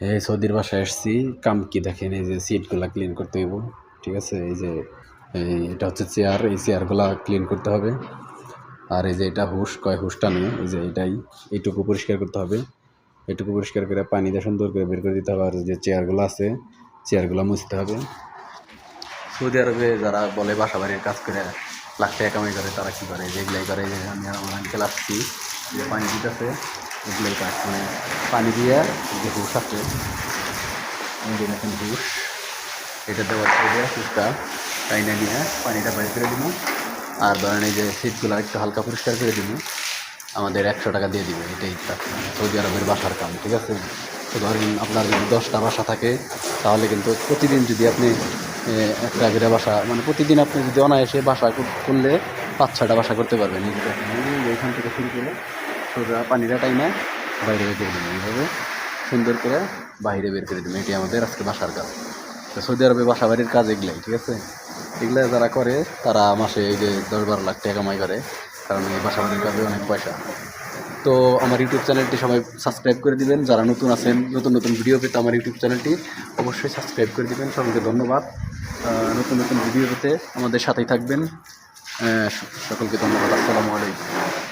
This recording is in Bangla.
এই সৌদির বাসায় আসছি। কাম কি দেখেন, এই যে সিটগুলা ক্লিন করতে হইব, ঠিক আছে। এই যে এটা হচ্ছে চেয়ার, এই চেয়ারগুলা ক্লিন করতে হবে। আর এই যে এটা হুশ কয়, হুশটা নিয়ে এই যে এইটুকু পরিষ্কার করতে হবে। এইটুকু পরিষ্কার করে পানি দিয়ে সুন্দর করে বের করে দিতে হবে। আর যে চেয়ারগুলো আছে, চেয়ারগুলো মুছতে হবে। সৌদি আরবে যারা বলে বাসা বাড়ির কাজ করে লাখ টাকা কামাই করে, তারা কী করে, যেগুলাই করে, যে আমি আর আমার আঙ্কেল আসছি, যে পানি দিতেছে, এগুলোই কাজ। মানে পানি দিয়ে যে হুশ আছে, এই যে দেখেন হুশ, এটা দেওয়ার পরে হুশটা টাইনা নিয়ে পানিটা বাইর করে দিব। আর ধরেন এই যে সিটগুলো একটু হালকা পরিষ্কার করে দিব, আমাদের 100 টাকা দিয়ে দিবে। এটাই সৌদি আরবের বাসার কাম, ঠিক আছে। তো ধরেন আপনার যদি 10টা বাসা থাকে, তাহলে কিন্তু প্রতিদিন যদি আপনি একটা করে বাসা, মানে প্রতিদিন আপনি যদি অনায়াসে বাসা করলে 5-6টা বাসা করতে পারবেন। এই যে দেখেন, এইখান থেকে শুরু করে সোজা পানিটা টাইমে বাইরে বের করে দেবেন, এইভাবে সুন্দর করে বাইরে বের করে দেবেন। এটি আমাদের আজকে বাসার কাজ। তো সৌদি আরবে বাসা বাড়ির কাজ এগুলাই, ঠিক আছে। এগুলা যারা করে তারা মাসে এই যে 10-12 লাখ টাকা কামাই করে, কারণ এই বাসা বাড়ির কাজে অনেক পয়সা। তো আমার ইউটিউব চ্যানেলটি সবাই সাবস্ক্রাইব করে দিবেন। যারা নতুন আছেন, নতুন নতুন ভিডিও পেতে আমার ইউটিউব চ্যানেলটি অবশ্যই সাবস্ক্রাইব করে দিবেন। সবাইকে ধন্যবাদ। নতুন নতুন ভিডিও পেতে আমাদের সাথেই থাকবেন। সকলকে ধন্যবাদ। আসসালামু আলাইকুম।